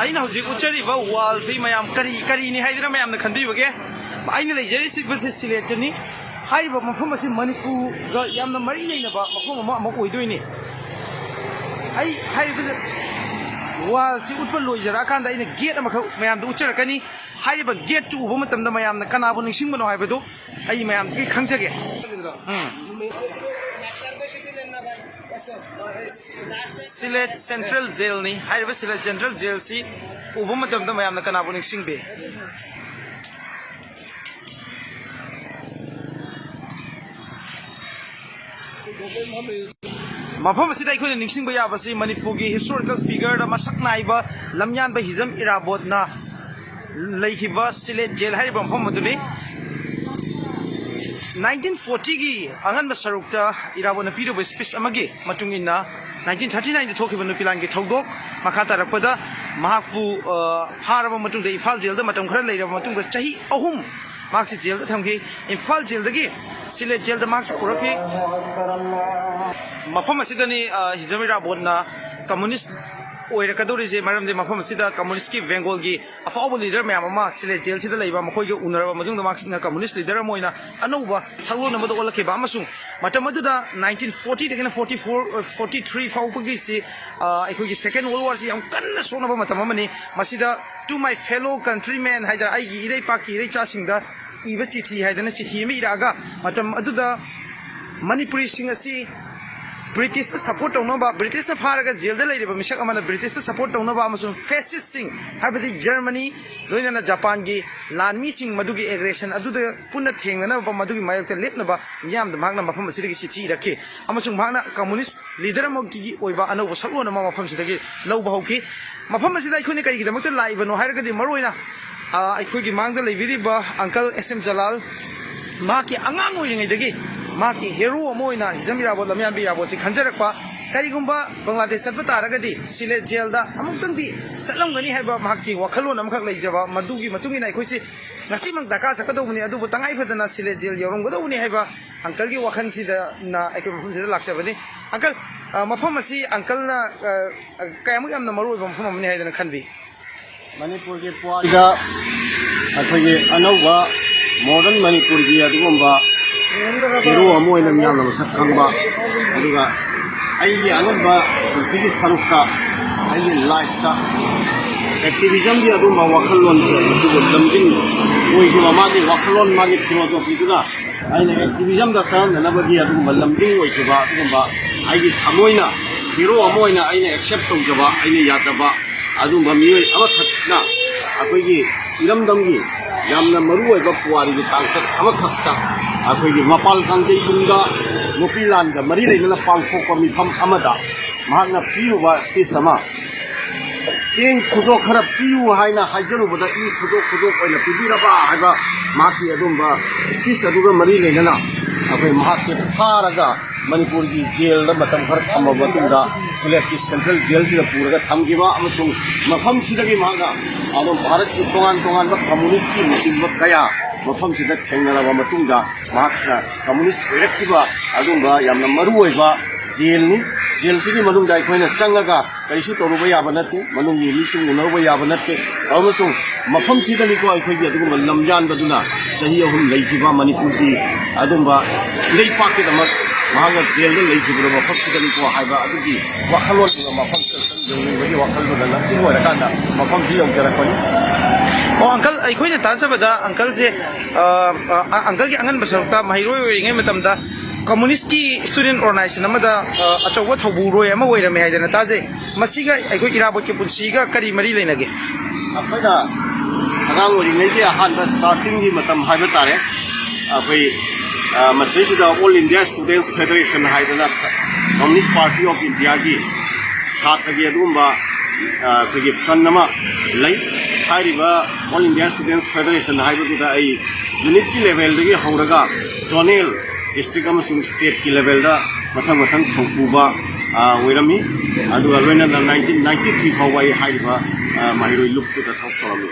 ꯑꯩꯅ ꯍꯧꯖꯤꯛ ꯎꯠꯆꯔꯤꯕ ꯋꯥꯜꯁꯤ ꯃꯌꯥꯝ ꯀꯔꯤꯅꯤ ꯍꯥꯏꯗꯅ ꯃꯌꯥꯝꯅ ꯈꯟꯕꯤꯕꯒꯦ ꯑꯩꯅ ꯂꯩꯖꯔꯤꯕꯁꯤ ꯁꯤꯂꯦꯠꯇꯅꯤ ꯍꯥꯏꯔꯤꯕ ꯃꯐꯝ ꯑꯁꯤ ꯃꯅꯤꯄꯨꯔꯒ ꯌꯥꯝꯅ ꯃꯔꯤ ꯂꯩꯅꯕ ꯃꯐꯝ ꯑꯃ ꯑꯣꯏꯗꯣꯏꯅꯤ ꯑꯩ ꯍꯥꯏꯔꯤꯕ ꯋꯥꯜꯁꯤ ꯎꯠꯄ ꯂꯣꯏꯖꯔꯛꯑꯀꯥꯟꯗ ꯑꯩꯅ ꯒꯦꯠ ꯑꯃꯈꯛ ꯃꯌꯥꯝꯗ ꯎꯠꯆꯔꯛꯀꯅꯤ ꯍꯥꯏꯔꯤꯕ ꯒꯦꯠꯇꯨ ꯎꯕ ꯃꯇꯝꯗ ꯃꯌꯥꯝꯅ ꯀꯅꯥꯕꯨ ꯅꯤꯡꯁꯤꯡꯕꯅꯣ ꯍꯥꯏꯕꯗꯨ ꯑꯩ ꯃꯌꯥꯝꯗꯒꯤ ꯈꯪꯖꯒꯦ Sylhet Central Jail ni haiba Sylhet Central Jail si ubu matamda mayamna kanabu ningsingbе mafam asida akhoi ningsingba yabasi Manipurgi historical figure da masak naiba lamyanba hizam irabot na leihiba Sylhet Jail haiba mafam maduni 1940 gi angan masarukta irabona pido ba speech amagi matungina 1939 da thokiba nupilangi thodok makata rakpada mahakpu pharaba matungda Imphal jail da matam khara leiraba matungda chahi ahum maksi jail da thamgi Imphal jail da gi Sylhet jail da maksi puraki mafam asidani hizamira bodna communist oirakadorize maramde mafam asida communist ki Bengal gi afawba leader mayam ama Sylhet jail sida leiba makhoi gi unaraba majungda maksina communist leader moina anouba sanglo namada olakhiba amasung matam aduda 1940 dagina 44 43 fawpagi si akhoi gi second world war si yam kanna sonaba matam amani masida to my fellow countrymen haida ai gi irei pak irei cha singda iba chithi haidana chithi mi iraga matam aduda Manipuri sing asi British support taunoba British na pharaga jail da leiriba misak amana British support taunoba amasung fascist sing habadi Germany loinana Japan gi lanmi sing madugi aggression aduda punna thengnana ba madugi mayakta lepnaba miyam da magna mafam asidagi chithi rakhe amasung magna communist leader amgi oiba anoba saklona ma mafam sidagi lawba hauki mafam asida ikhoni kari gi damakta laibano hairagadi maroina aikogi mangda leibiriba Uncle SM Jalal maki angang oiringaidagi maki hero amoina hizamira bod lamyan bira bod si khanjarakpa karigumba Bangladesh satpa taragadi Sylhet jail da amuktangdi satlamgani haiba maki wakhalon amkhak leijaba madugi matungi nai khoisi ngasimang daka sakadobuni adubu tangai phadana Sylhet jail yoronggodobuni haiba uncle gi wakhan sida na aikoi mafam sida laksabani uncle mafam asi uncle na kayamuk yamna maru ba mafam amni haidana khanbi Manipur gi puaida akhoi anauba modern Manipur gi adugumba hero amoina miyamna masak khangba aduga aigi anamba sigi sarukta aigi life ta activism gi aduma wakhalon se sigo lamjing oi gi magi wakhalon magi philosophy duna aina activism da sam na bagi aduma lamjing oi gi ba aduma aigi thamoina hero amoina aina accept tawjaba aina yataba aduma miyoi amakhatna akoi gi iramdam gi yamna maru oi ba puari gi tangsak amakhakta akhoi mapal kangkei bungda mopilan da mari leina pangphok pa mifam amada mahakna piuba space ama cheng khujo khara piu haina hajaru bada I khujo oina pibiraba haiba maki adumba space aduga mari leina akhoi mahakse pharaga Manipur gi jail da matam khar thamaba tunda Sylhet ki Central jail sida puraga thamgiba amasung mafam sidagi mahakna ado Bharat ki tongan ba communist ki musimba kaya mafam sida thengnaraba matungda mahakna communist erectiva adumba yamna maruoiba jail ni jail sigi manungda aikoina changaga kaisu toruba yaba natu manungi mising unaruba yaba natte amasung mafam sida ni ko aikoigi adugumba lamjan baduna sahi ahum leikiba Manipur gi adumba leipakki damak mahanga jail da leikiba mafam sida ni ko haiba adugi wakhalon ni mafam san jongni wakhalon da lamjing wara kanda mafam gi yongjarakoni Oh uncle aikoina tajabada uncle se uncle gi angan basarukta mahiroi oiringai matamda communist ki student organization amada achowa thoburo ama oirame haidana taje masiga aikoi irabot ki punsiga kari mari leinage akoida agang oringai gi ahanba starting gi matam haiba tare akoi masisida All India Students Federation haidana Communist Party of India gi chhatra gi adumba koi fund ama lei hariba All India Students Federation haibaduda ai unit ki level dagi hauraga zonal district amasung state ki level da mathang thokuba oirami aduga loina 1993 fawai hariba mahiroi luptu da thok torami